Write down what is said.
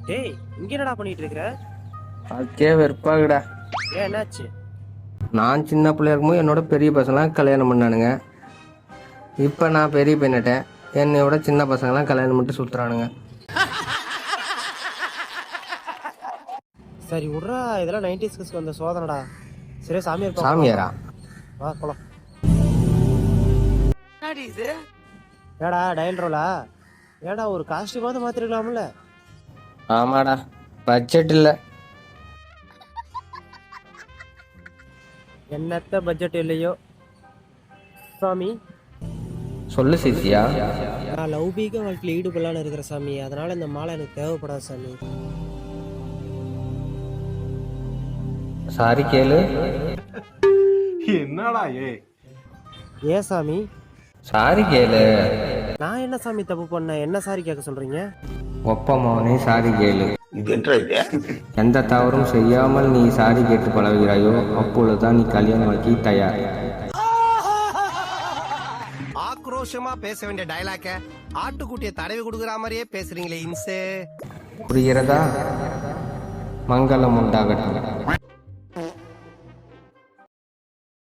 டேய் இங்க என்னடா பண்ணிட்டு இருக்கிற? அதுக்கே வெறுப்பாகுடா. ஏன் என்னாச்சு? நான் சின்ன பிள்ளையா இருக்கும்போது என்னோட பெரிய பசங்களாம் கல்யாணம் பண்ணானுங்க. இப்போ நான் பெரிய பையனிட்டேன். என்னையோட சின்ன பசங்களாம் கல்யாணம் பண்ணிட்டு சுற்றுறானுங்க. சரி விட்றா, இதெல்லாம் 90s கிட்ஸ்க்கு வந்த சோதனைடா. சரி சாமியார் பாப்போம். சாமியாரா? வா போலாம். ஏடா டயல் ரோலா? ஏடா ஒரு காஸ்டியூமாவது மாத்திருக்கலாம்ல? ஆமாடா, பட்ஜெட் இல்லை. என்னத்த பட்ஜெட் இல்லையோ சாமி. சொல்லு சிசியா. நான் லௌகீக வாழ்க்கையில் ஈடுபடலான்னு இருக்கிற சாமி, அதனால இந்த மாலை எனக்கு தேவைப்படாது சாமி. சாரி கேளு. என்னடா ஏன் சாமி? சாரி கேளு. நான் என்ன சாமி தப்பு பண்ணேன்? என்ன சாரி கேட்க சொல்றீங்க? ஒப்பமானே சாரி கேளு. எந்த தவறும் செய்யாமல் நீ சாரி கேட்டு பழகுகிறாயோ அப்பொழுதுதான் நீ கல்யாணம் வைக்க தயார். ஆக்ரோஷமா பேச வேண்டிய டயலாக்க ஆட்டுக்குட்டியை தடவி கொடுக்குற மாதிரியே பேசுறீங்களே இன்சே. புரிகிறதா? மங்களம் உண்டாகட்டும்.